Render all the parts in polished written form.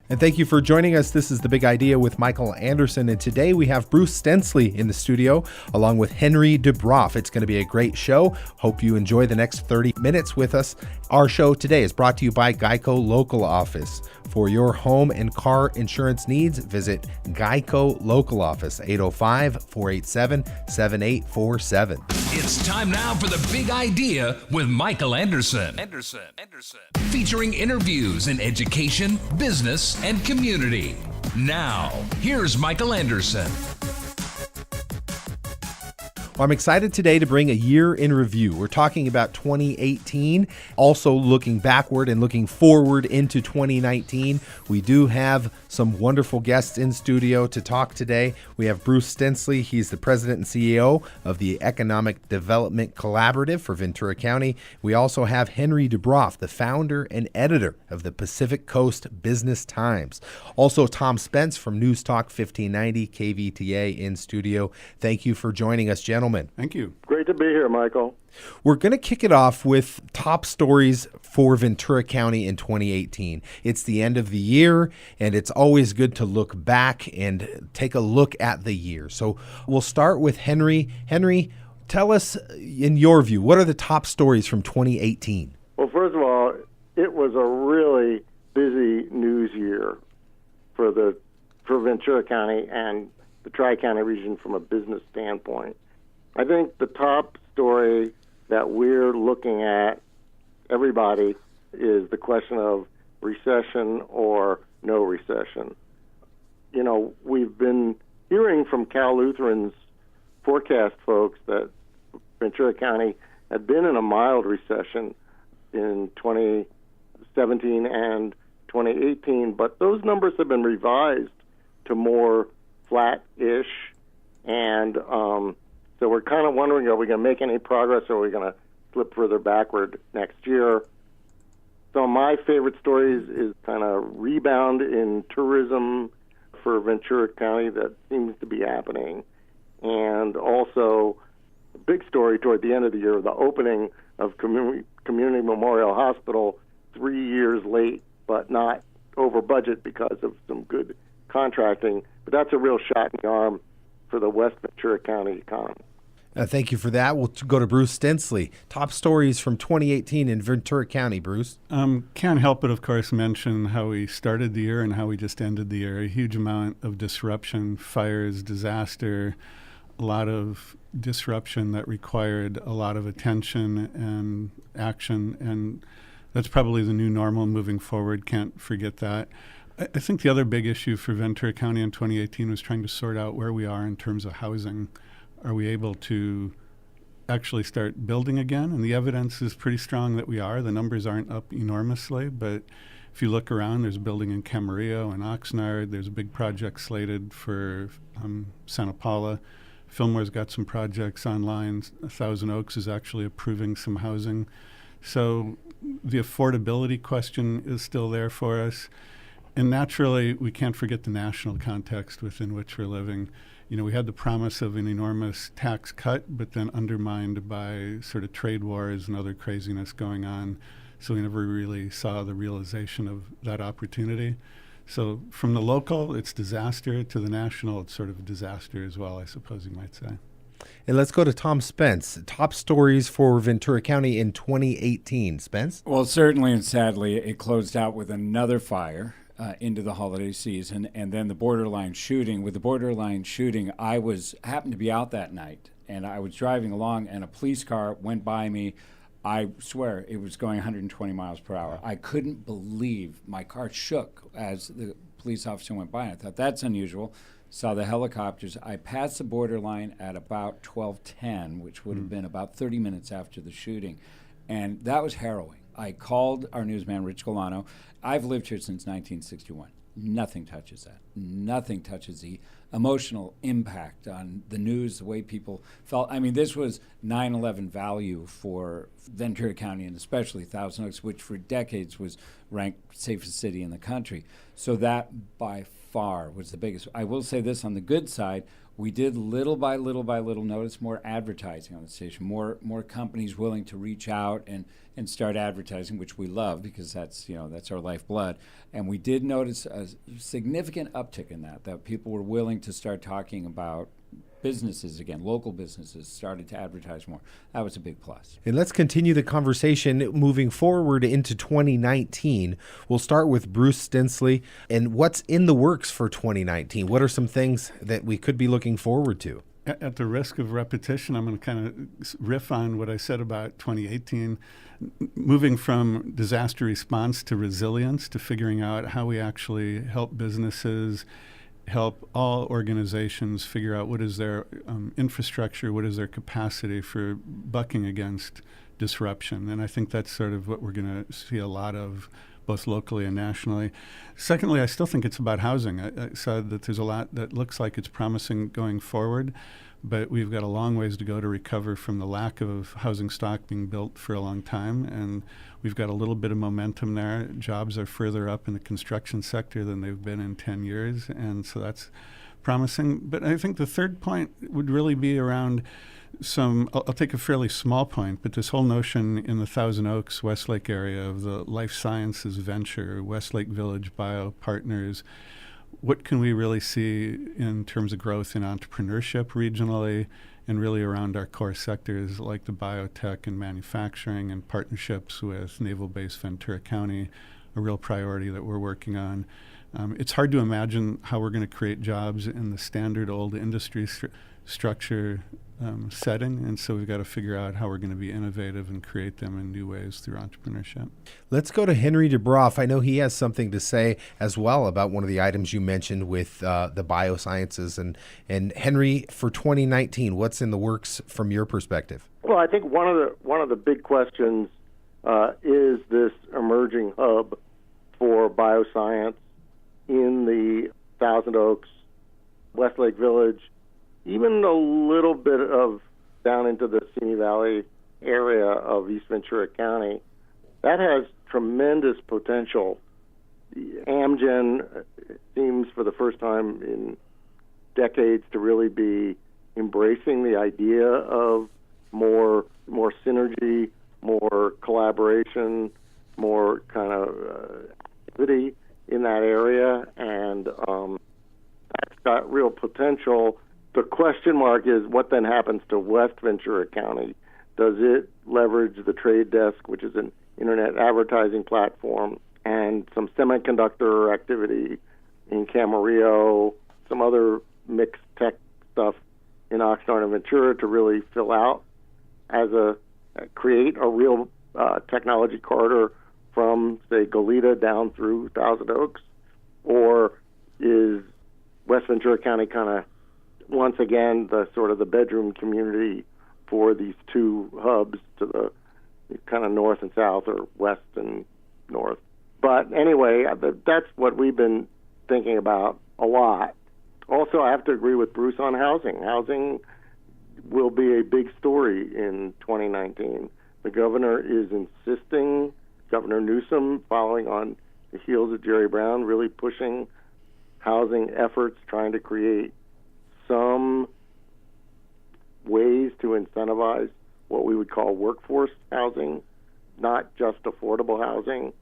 And thank you for joining us. This is The Big Idea with Michael Anderson. And today we have Bruce Stenslie in the studio along with Henry Dubroff. It's going to be a great show. Hope you enjoy the next 30 minutes with us. Our show today is brought to you by Geico Local Office. For your home and car insurance needs, visit Geico Local Office, 805-487-7847. It's time now for The Big Idea with Michael Anderson. Featuring interviews in education, business, and community. Now, here's Michael Anderson. Well, I'm excited today to bring a year in review. We're talking about 2018, also looking backward and looking forward into 2019. We do have some wonderful guests in studio to talk today. We have Bruce Stenslie. He's the president and CEO of the Economic Development Collaborative for Ventura County. We also have Henry Dubroff, the founder and editor of the Pacific Coast Business Times. Also, Tom Spence from Newstalk 1590 KVTA in studio. Thank you for joining us, gentlemen. Thank you. Great to be here, Michael. We're going to kick it off with top stories for Ventura County in 2018. It's the end of the year, and it's always good to look back and take a look at the year. So we'll start with Henry. Henry, tell us, in your view, what are the top stories from 2018? Well, first of all, it was a really busy news year for Ventura County and the Tri-County region from a business standpoint. I think the top story that we're looking at, everybody, is the question of recession or no recession. You know, we've been hearing from Cal Lutheran's forecast folks that Ventura County had been in a mild recession in 2017 and 2018, but those numbers have been revised to more flat-ish, and so we're kind of wondering, are we going to make any progress, or are we going to slip further backward next year? So my favorite stories is kind of rebound in tourism for Ventura County that seems to be happening. And also, a big story toward the end of the year, the opening of Community Memorial Hospital 3 years late, but not over budget because of some good contracting. But that's a real shot in the arm for the West Ventura County economy. Thank you for that. We'll go to Bruce Stenslie. Top stories from 2018 in Ventura County, Bruce. Can't help but, of course, mention how we started the year and how we just ended the year. A huge amount of disruption, fires, disaster, a lot of disruption that required a lot of attention and action, and that's probably the new normal moving forward. Can't forget that. I think the other big issue for Ventura County in 2018 was trying to sort out where we are in terms of housing. Are we able to actually start building again? And the evidence is pretty strong that we are. The numbers aren't up enormously, but if you look around, there's a building in Camarillo and Oxnard. There's a big project slated for Santa Paula. Fillmore's got some projects online. Thousand Oaks is actually approving some housing. So the affordability question is still there for us. And naturally, we can't forget the national context within which we're living. You know, we had the promise of an enormous tax cut, but then undermined by sort of trade wars and other craziness going on. So we never really saw the realization of that opportunity. So from the local, it's disaster. To the national, it's sort of a disaster as well, I suppose you might say. And let's go to Tom Spence. Top stories for Ventura County in 2018. Spence? Well, certainly and sadly, it closed out with another fire into the holiday season, and then the borderline shooting. With the borderline shooting, I happened to be out that night, and I was driving along, and a police car went by me. I swear it was going 120 miles per hour. I couldn't believe my car shook as the police officer went by. I thought, that's unusual. Saw the helicopters. I passed the borderline at about 12:10, which would have been about 30 minutes after the shooting, and that was harrowing. I called our newsman, Rich Galano. I've lived here since 1961. Nothing touches that. Nothing touches the emotional impact on the news, the way people felt. I mean, this was 9/11 value for Ventura County and especially Thousand Oaks, which for decades was ranked safest city in the country. So that by far was the biggest. I will say this on the good side, we did little by little notice more advertising on the station, more companies willing to reach out and start advertising, which we love because that's our lifeblood. And we did notice a significant uptick in that people were willing to start talking about businesses again, local businesses started to advertise more. That was a big plus. And let's continue the conversation moving forward into 2019. We'll start with Bruce Stenslie. And what's in the works for 2019? What are some things that we could be looking forward to? At the risk of repetition, I'm going to kind of riff on what I said about 2018, moving from disaster response to resilience, to figuring out how we actually help businesses, help all organizations figure out what is their infrastructure, what is their capacity for bucking against disruption. And I think that's sort of what we're going to see a lot of, both locally and nationally. Secondly, I still think it's about housing. I saw that there's a lot that looks like it's promising going forward, but we've got a long ways to go to recover from the lack of housing stock being built for a long time. And we've got a little bit of momentum there. Jobs are further up in the construction sector than they've been in 10 years. And so that's promising. But I think the third point would really be around I'll take a fairly small point, but this whole notion in the Thousand Oaks, Westlake area of the life sciences venture, Westlake Village Bio Partners, what can we really see in terms of growth in entrepreneurship regionally and really around our core sectors like the biotech and manufacturing and partnerships with Naval Base Ventura County, a real priority that we're working on. It's hard to imagine how we're going to create jobs in the standard old industry structure setting, and so we've got to figure out how we're going to be innovative and create them in new ways through entrepreneurship. Let's go to Henry Dubroff. I know he has something to say as well about one of the items you mentioned with the biosciences. And Henry, for 2019, what's in the works from your perspective? Well, I think one of the big questions is this emerging hub for bioscience in the Thousand Oaks, Westlake Village, even a little bit of down into the Simi Valley area of East Ventura County. That has tremendous potential. Amgen seems for the first time in decades to really be embracing the idea of more synergy, more collaboration, more kind of activity in that area, and that's got real potential. The question mark is what then happens to West Ventura County. Does it leverage the Trade Desk, which is an internet advertising platform, and some semiconductor activity in Camarillo, some other mixed tech stuff in Oxnard and Ventura to really fill out create a real technology corridor from, say, Goleta down through Thousand Oaks? Or is West Ventura County kind of once again the sort of the bedroom community for these two hubs to the kind of north and south, or west and north? But anyway, that's what we've been thinking about a lot. Also, I have to agree with Bruce on housing. Housing will be a big story in 2019. The governor is insisting, Governor Newsom, following on the heels of Jerry Brown, really pushing housing efforts, trying to create some ways to incentivize what we would call workforce housing, not just affordable housing.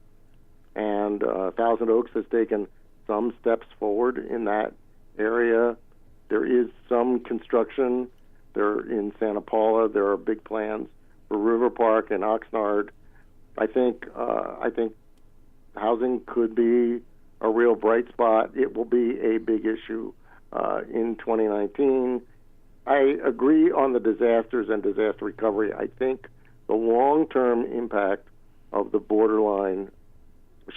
And Thousand Oaks has taken some steps forward in that area. There is some construction. There in Santa Paula, there are big plans for River Park and Oxnard. I think housing could be a real bright spot. It will be a big issue in 2019. I agree on the disasters and disaster recovery. I think the long-term impact of the borderline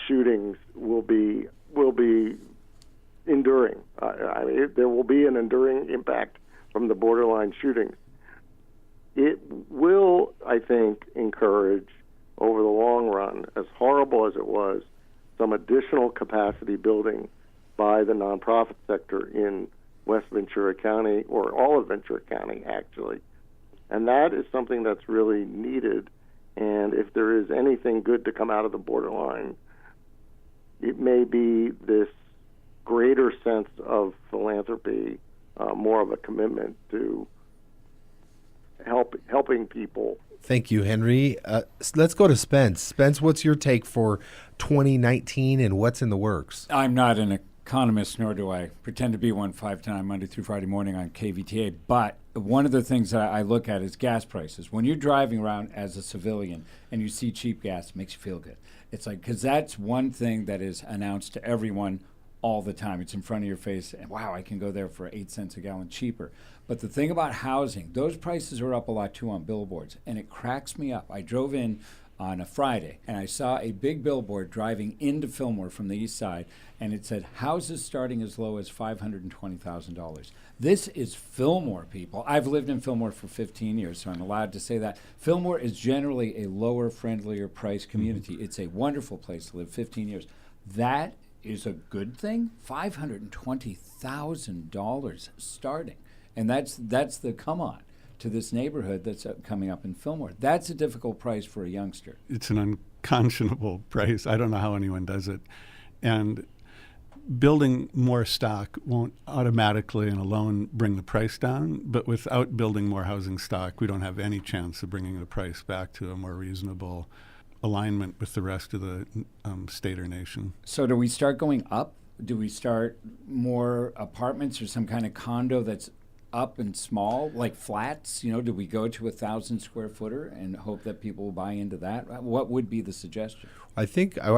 shootings will be enduring. There will be an enduring impact from the borderline shootings. It will, I think, encourage over the long run, as horrible as it was, some additional capacity building by the nonprofit sector in West Ventura County, or all of Ventura County, actually. And that is something that's really needed. And if there is anything good to come out of the borderline it may be this greater sense of philanthropy, more of a commitment to helping people. Thank you, Henry. Let's go to Spence. Spence, what's your take for 2019 and what's in the works? I'm not an economist, nor do I pretend to be one 5 to 9 Monday through Friday morning on KVTA, but one of the things that I look at is gas prices. When you're driving around as a civilian and you see cheap gas, it makes you feel good. It's like, because that's one thing that is announced to everyone all the time. It's in front of your face, and wow, I can go there for 8 cents a gallon cheaper. But the thing about housing, those prices are up a lot too on billboards, and it cracks me up. I drove in on a Friday, and I saw a big billboard driving into Fillmore from the east side, and it said houses starting as low as $520,000. This is Fillmore, people. I've lived in Fillmore for 15 years, so I'm allowed to say that. Fillmore is generally a lower, friendlier price community. It's a wonderful place to live, 15 years. That is a good thing. $520,000 starting. And that's the come on to this neighborhood that's coming up in Fillmore. That's a difficult price for a youngster. It's an unconscionable price. I don't know how anyone does it. And building more stock won't automatically and alone bring the price down, but without building more housing stock, we don't have any chance of bringing the price back to a more reasonable alignment with the rest of the state or nation. So do we start going up? Do we start more apartments or some kind of condo that's up and small, like flats? You know, do we go to 1,000 square footer and hope that people will buy into that? What would be the suggestion? I think I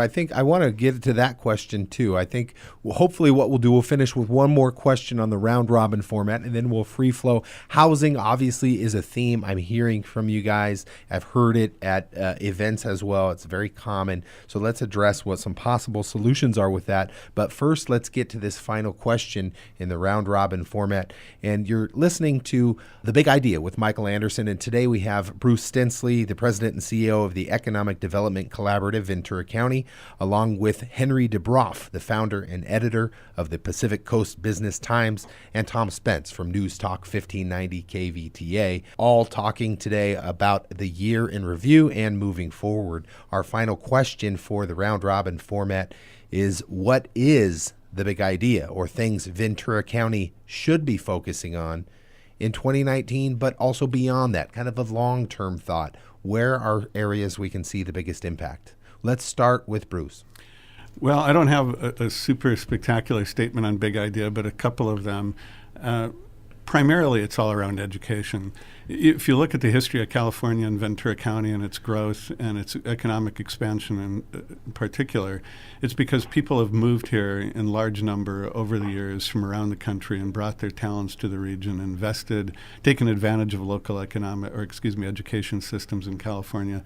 want to get to that question too. I think hopefully what we'll do, we'll finish with one more question on the round robin format, and then we'll free flow. Housing obviously is a theme I'm hearing from you guys. I've heard it at events as well. It's very common. So let's address what some possible solutions are with that. But first, let's get to this final question in the round robin format. And you're listening to The Big Idea with Michael Anderson. And today we have Bruce Stenslie, the president and CEO of the Economic Development Collaborative, Ventura County, along with Henry Dubroff, the founder and editor of the Pacific Coast Business Times, and Tom Spence from Newstalk 1590 KVTA, all talking today about the year in review and moving forward. Our final question for the round robin format is, what is the big idea or things Ventura County should be focusing on in 2019, but also beyond that, kind of a long-term thought? Where are areas we can see the biggest impact? Let's start with Bruce. Well, I don't have a super spectacular statement on big idea, but a couple of them. Primarily, it's all around education. If you look at the history of California and Ventura County and its growth and its economic expansion in particular, it's because people have moved here in large number over the years from around the country and brought their talents to the region, invested, taken advantage of local education systems in California.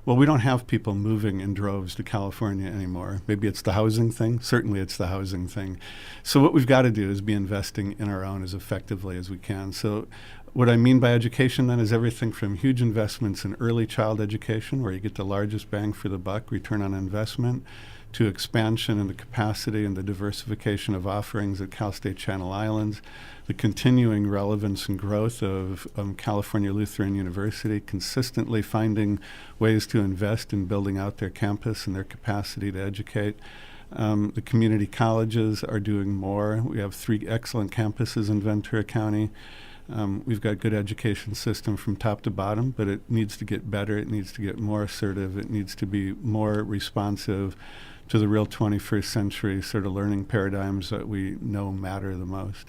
Well, we don't have people moving in droves to California anymore. Maybe it's the housing thing. Certainly it's the housing thing. So what we've got to do is be investing in our own as effectively as we can. So what I mean by education then is everything from huge investments in early child education, where you get the largest bang for the buck, return on investment, to expansion and the capacity and the diversification of offerings at Cal State Channel Islands, the continuing relevance and growth of California Lutheran University, consistently finding ways to invest in building out their campus and their capacity to educate. The community colleges are doing more. We have 3 excellent campuses in Ventura County. We've got good education system from top to bottom, but it needs to get better. It needs to get more assertive. It needs to be more responsive to the real 21st century sort of learning paradigms that we know matter the most.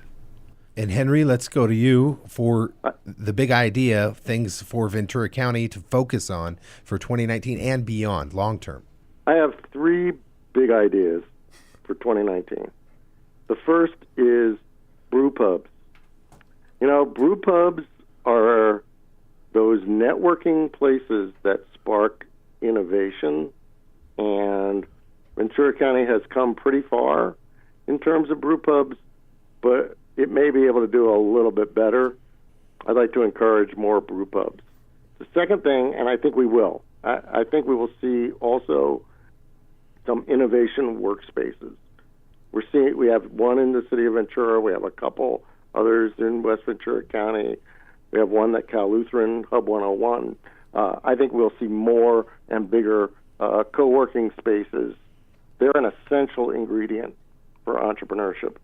And Henry, let's go to you for the big idea, things for Ventura County to focus on for 2019 and beyond, long term. I have 3 big ideas for 2019. The first is brew pubs. You know, brew pubs are those networking places that spark innovation, and Ventura County has come pretty far in terms of brew pubs, but it may be able to do a little bit better. I'd like to encourage more brew pubs. The second thing, and I think we will, I think we will see also some innovation workspaces. We have one in the city of Ventura. We have a couple others in West Ventura County. We have one at Cal Lutheran, Hub 101. I think we'll see more and bigger co-working spaces They're an essential ingredient for entrepreneurship.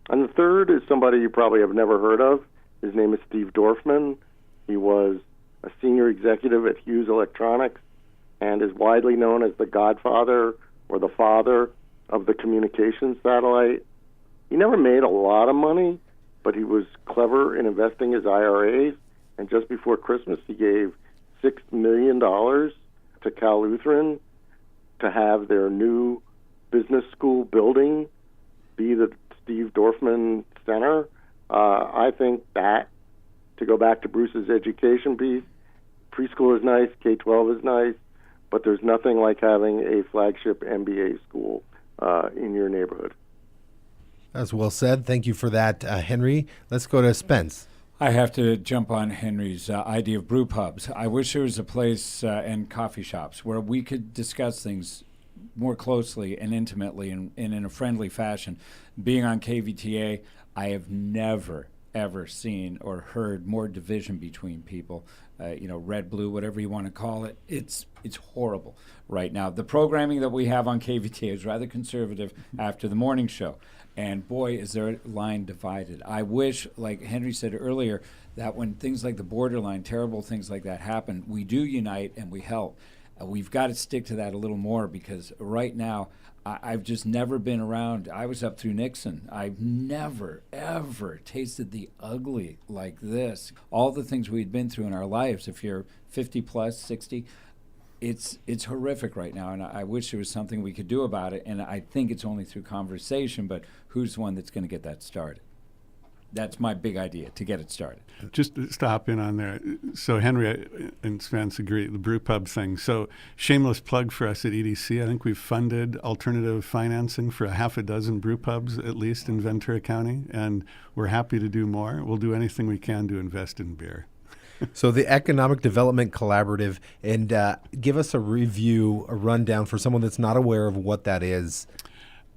And the third is somebody you probably have never heard of. His name is Steve Dorfman. He was a senior executive at Hughes Electronics and is widely known as the godfather or the father of the communications satellite. He never made a lot of money, but he was clever in investing his IRAs. And just before Christmas, he gave $6 million to Cal Lutheran to have their new business school building be the Steve Dorfman Center. I think that, to go back to Bruce's education piece, preschool is nice, K-12 is nice, but there's nothing like having a flagship MBA school in your neighborhood. That's well said. Thank you for that, Henry. Let's go to Spence. I have to jump on Henry's idea of brew pubs. I wish there was a place and coffee shops where we could discuss things more closely and intimately and in a friendly fashion. Being on KVTA, I have never, ever seen or heard more division between people. Red, blue, whatever you want to call it. It's horrible right now. The programming that we have on KVTA is rather conservative after the morning show. And boy, is there a line divided. I wish, like Henry said earlier, that when things like the borderline, terrible things like that happen, we do unite and we help. We've got to stick to that a little more, because right now, I've just never been around. I was up through Nixon. I've never, ever tasted the ugly like this. All the things we've been through in our lives, if you're 50 plus, 60, it's horrific right now, and I wish there was something we could do about it, and I think it's only through conversation, but who's the one that's going to get that started? That's my big idea, to get it started. Just to stop in on there. So Henry and Spence agree, the brew pub thing. So shameless plug for us at EDC. I think we've funded alternative financing for a half a dozen brew pubs, at least in Ventura County, and we're happy to do more. We'll do anything we can to invest in beer. So the Economic Development Collaborative, and give us a review, a rundown for someone that's not aware of what that is.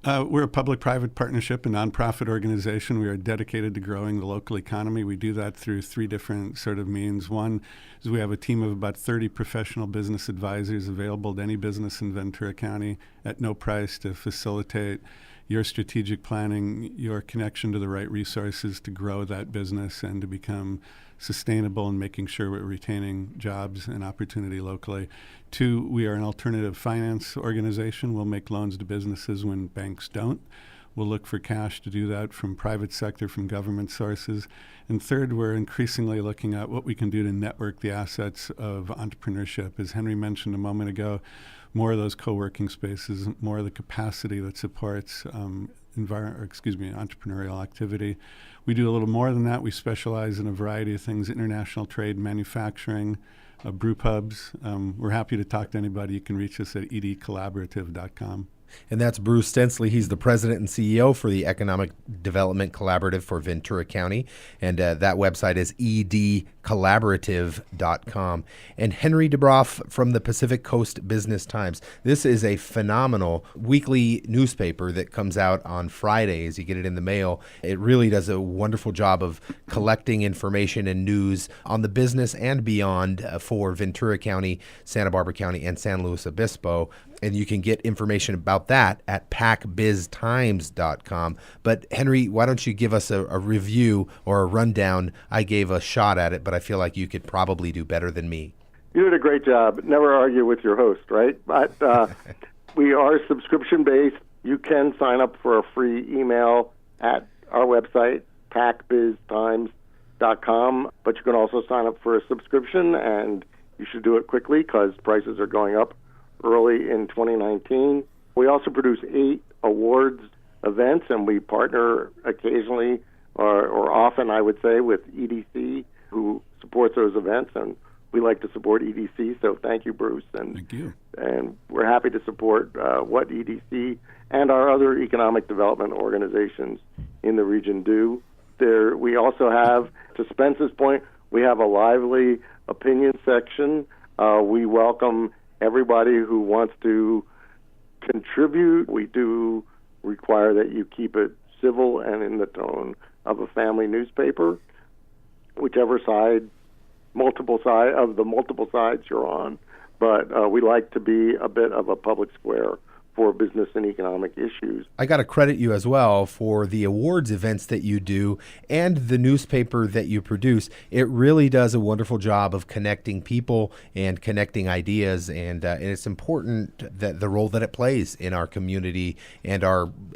We're a public-private partnership, a nonprofit organization. We are dedicated to growing the local economy. We do that through three different sort of means. One is we have a team of about 30 professional business advisors available to any business in Ventura County at no price to facilitate your strategic planning, your connection to the right resources to grow that business and to become sustainable and making sure we're retaining jobs and opportunity locally. Two, we are an alternative finance organization. We'll make loans to businesses when banks don't. We'll look for cash to do that from private sector, from government sources. And third, we're increasingly looking at what we can do to network the assets of entrepreneurship. As Henry mentioned a moment ago, more of those co-working spaces, more of the capacity that supports entrepreneurial activity. We do a little more than that. We specialize in a variety of things: international trade, manufacturing, brew pubs. We're happy to talk to anybody. You can reach us at edcollaborative.com. And that's Bruce Stenslie. He's the president and CEO for the Economic Development Collaborative for Ventura County. And that website is edcollaborative.com. And Henry Dubroff from the Pacific Coast Business Times. This is a phenomenal weekly newspaper that comes out on Fridays. You get it in the mail. It really does a wonderful job of collecting information and news on the business and beyond for Ventura County, Santa Barbara County, and San Luis Obispo. And you can get information about that at pacbiztimes.com. But Henry, why don't you give us a review or a rundown? I gave a shot at it, but I feel like you could probably do better than me. You did a great job. Never argue with your host, right? But we are subscription-based. You can sign up for a free email at our website, pacbiztimes.com. But you can also sign up for a subscription, and you should do it quickly because prices are going up early in 2019. We also produce 8 awards events, and we partner occasionally or often, I would say, with EDC, who supports those events, and we like to support EDC, so thank you, Bruce. And thank you. And we're happy to support what EDC and our other economic development organizations in the region do. We also have, to Spence's point, we have a lively opinion section. We welcome everybody who wants to contribute. We do require that you keep it civil and in the tone of a family newspaper, whichever side, multiple sides you're on. But we like to be a bit of a public square for business and economic issues. I got to credit you as well for the awards events that you do and the newspaper that you produce. It really does a wonderful job of connecting people and connecting ideas, and it's important that the role that it plays in our community and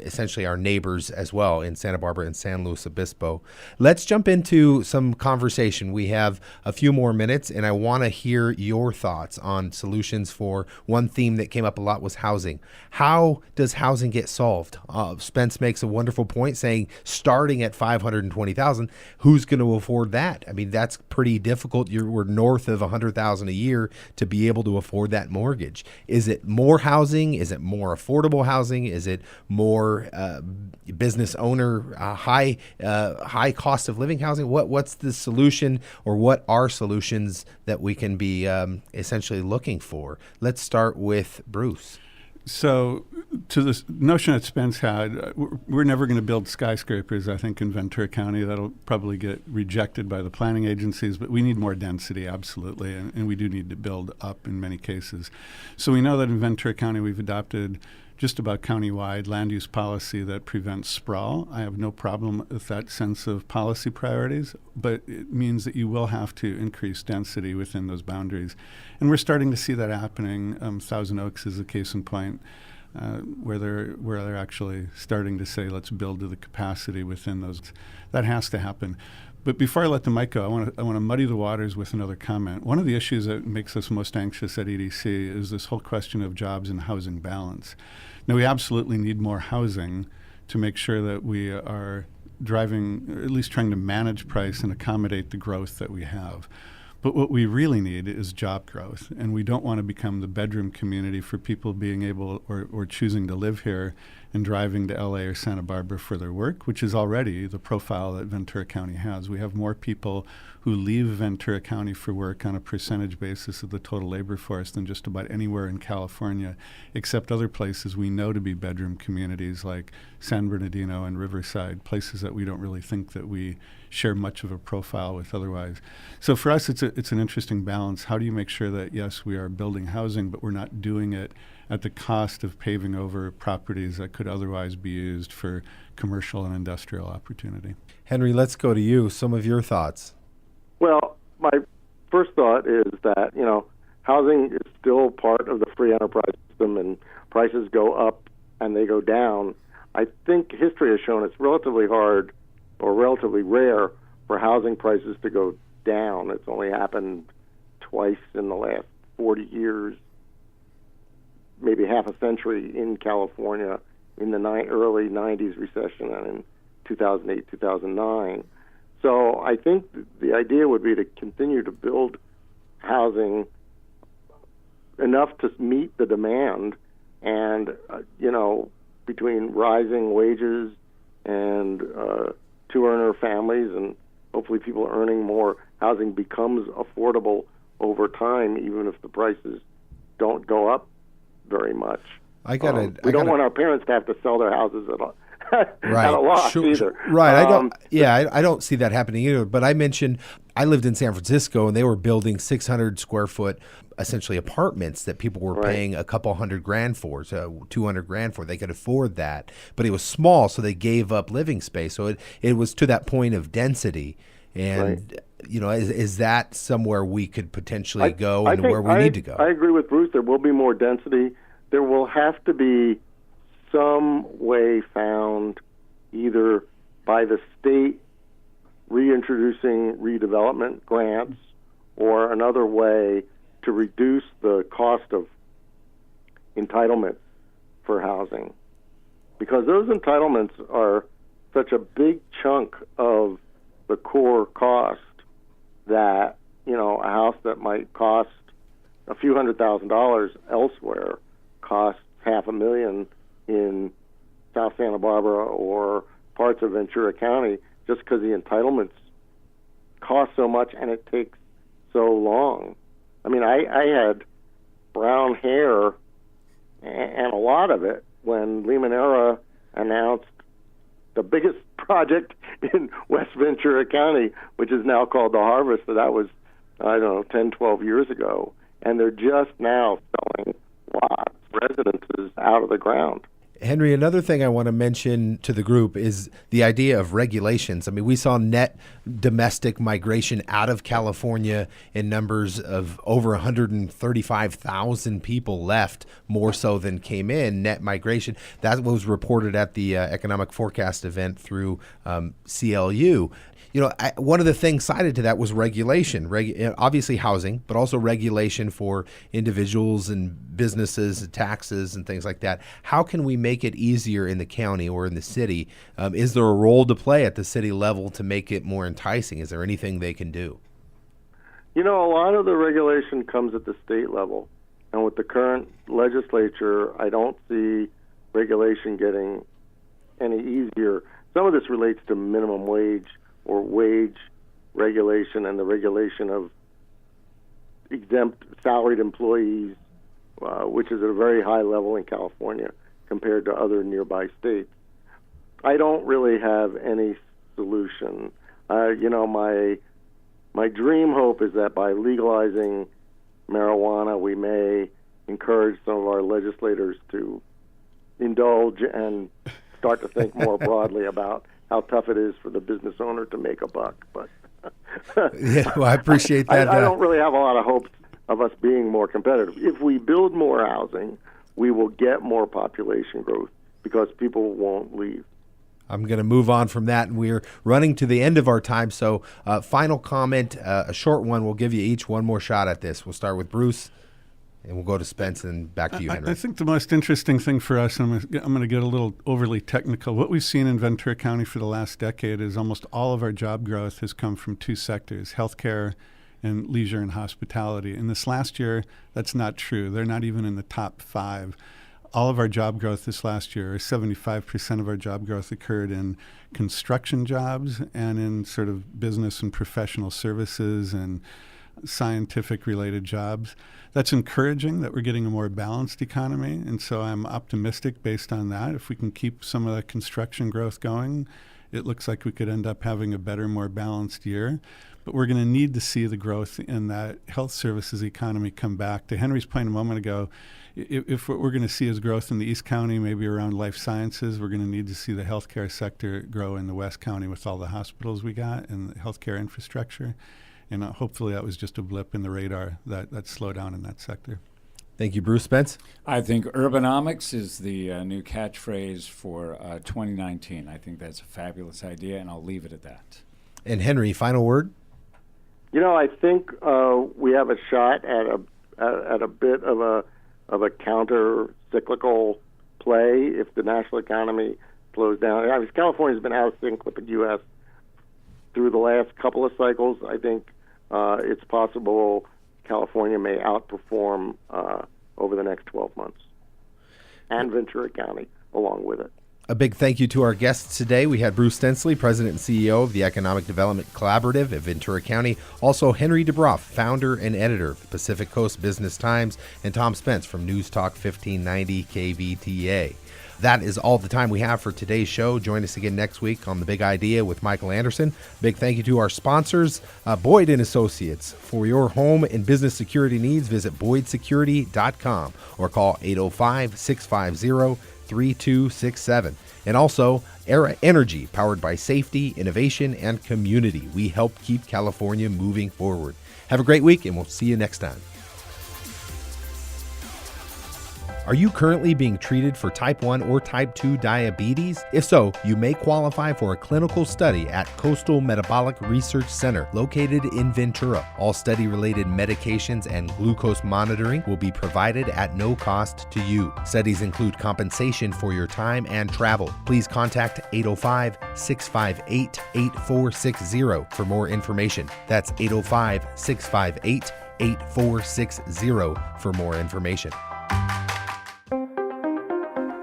essentially our neighbors as well in Santa Barbara and San Luis Obispo. Let's jump into some conversation. We have a few more minutes, and I want to hear your thoughts on solutions for one theme that came up a lot was housing. How does housing get solved? Spence makes a wonderful point saying starting at $520,000, who's going to afford that? I mean, that's pretty difficult. We're north of $100,000 a year to be able to afford that mortgage. Is it more housing? Is it more affordable housing? Is it more business owner high cost of living housing? What's the solution, or what are solutions that we can be essentially looking for? Let's start with Bruce. So to this notion that Spence had, we're never going to build skyscrapers, I think, in Ventura County. That'll probably get rejected by the planning agencies, but we need more density, absolutely, and we do need to build up in many cases. So we know that in Ventura County we've adopted just about county-wide land use policy that prevents sprawl. I have no problem with that sense of policy priorities, but it means that you will have to increase density within those boundaries. And we're starting to see that happening. Thousand Oaks is a case in point, where they're actually starting to say, let's build to the capacity within those. That has to happen. But before I let the mic go, I want to muddy the waters with another comment. One of the issues that makes us most anxious at EDC is this whole question of jobs and housing balance. Now, we absolutely need more housing to make sure that we are driving, or at least trying to manage price and accommodate the growth that we have. But what we really need is job growth, and we don't want to become the bedroom community for people being able or choosing to live here and driving to LA or Santa Barbara for their work, which is already the profile that Ventura County has. We have more people who leave Ventura County for work on a percentage basis of the total labor force than just about anywhere in California, except other places we know to be bedroom communities like San Bernardino and Riverside, places that we don't really think that we share much of a profile with otherwise. So for us, it's an interesting balance. How do you make sure that, yes, we are building housing, but we're not doing it at the cost of paving over properties that could otherwise be used for commercial and industrial opportunity? Henry, let's go to you. Some of your thoughts. Well, my first thought is that, housing is still part of the free enterprise system, and prices go up and they go down. I think history has shown it's relatively hard or relatively rare for housing prices to go down. It's only happened twice in the last 40 years, maybe half a century in California, in the early 90s recession and in 2008, 2009. So I think the idea would be to continue to build housing enough to meet the demand, and, between rising wages and two-earner families and hopefully people earning more, housing becomes affordable over time, even if the prices don't go up very much. We don't want our parents to have to sell their houses at a loss either. Right. I don't see that happening either. But I mentioned I lived in San Francisco, and they were building 600 square foot, essentially apartments that people were paying a couple $100,000 for, so $200,000 for. They could afford that, but it was small, so they gave up living space. So it was to that point of density. And is that somewhere we could potentially go and where we need to go? I agree with Bruce. There will be more density. There will have to be some way found, either by the state reintroducing redevelopment grants or another way to reduce the cost of entitlement for housing. Because those entitlements are such a big chunk of the core cost that, a house that might cost a few $100,000 elsewhere costs $500,000 in South Santa Barbara or parts of Ventura County, just because the entitlements cost so much and it takes so long. I mean, I had brown hair, and a lot of it, when Limoneira announced the biggest project in West Ventura County, which is now called The Harvest. So that was, 10, 12 years ago. And they're just now selling lots residences out of the ground. Henry, another thing I want to mention to the group is the idea of regulations. I mean, we saw net domestic migration out of California in numbers of over 135,000 people left, more so than came in, net migration. That was reported at the economic forecast event through CLU. You know, one of the things cited to that was regulation, obviously housing, but also regulation for individuals and businesses, and taxes and things like that. How can we make it easier in the county or in the city? Is there a role to play at the city level to make it more enticing? Is there anything they can do? You know, a lot of the regulation comes at the state level. And with the current legislature, I don't see regulation getting any easier. Some of this relates to minimum wage or wage regulation and the regulation of exempt salaried employees, which is at a very high level in California compared to other nearby states. I don't really have any solution. You know, my dream hope is that by legalizing marijuana, we may encourage some of our legislators to indulge and start to think more broadly about how tough it is for the business owner to make a buck. But yeah, well, I appreciate that. I don't really have a lot of hopes of us being more competitive. If we build more housing, we will get more population growth because people won't leave. I'm going to move on from that, and we're running to the end of our time. So final comment, a short one. We'll give you each one more shot at this. We'll start with Bruce, and we'll go to Spence and back to you, Henry. I think the most interesting thing for us, and I'm going to get a little overly technical, what we've seen in Ventura County for the last decade is almost all of our job growth has come from two sectors, healthcare and leisure and hospitality. In this last year, that's not true. They're not even in the top 5. All of our job growth this last year, 75% of our job growth occurred in construction jobs and in sort of business and professional services and scientific related jobs. That's encouraging that we're getting a more balanced economy, and so I'm optimistic based on that. If we can keep some of the construction growth going, it looks like we could end up having a better, more balanced year. But we're going to need to see the growth in that health services economy come back. To Henry's point a moment ago, if what we're going to see is growth in the East County, maybe around life sciences, we're going to need to see the healthcare sector grow in the West County with all the hospitals we got and the healthcare infrastructure. And hopefully that was just a blip in the radar, that slowdown in that sector. Thank you, Bruce. Spence? I think urbanomics is the new catchphrase for 2019. I think that's a fabulous idea, and I'll leave it at that. And Henry, final word? You know, I think we have a shot at a bit of a counter-cyclical play if the national economy slows down. I mean, California's been out of sync with the U.S. through the last couple of cycles. I think it's possible California may outperform over the next 12 months, and Ventura County along with it. A big thank you to our guests today. We had Bruce Stenslie, President and CEO of the Economic Development Collaborative at Ventura County. Also, Henry Dubroff, founder and editor of the Pacific Coast Business Times, and Tom Spence from Newstalk 1590 KVTA. That is all the time we have for today's show. Join us again next week on The Big Idea with Michael Anderson. Big thank you to our sponsors, Boyd & Associates. For your home and business security needs, visit boydsecurity.com or call 805-650-3267. And also, Era Energy, powered by safety, innovation, and community. We help keep California moving forward. Have a great week, and we'll see you next time. Are you currently being treated for type 1 or type 2 diabetes? If so, you may qualify for a clinical study at Coastal Metabolic Research Center, located in Ventura. All study-related medications and glucose monitoring will be provided at no cost to you. Studies include compensation for your time and travel. Please contact 805-658-8460 for more information. That's 805-658-8460 for more information.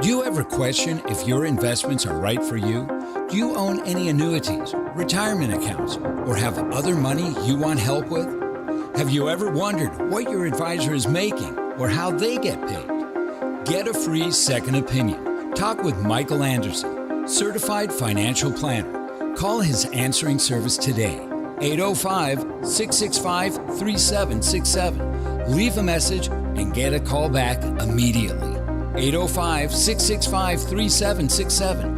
Do you ever question if your investments are right for you? Do you own any annuities, retirement accounts, or have other money you want help with? Have you ever wondered what your advisor is making or how they get paid? Get a free second opinion. Talk with Michael Anderson, certified financial planner. Call his answering service today, 805-665-3767. Leave a message and get a call back immediately. 805-665-3767.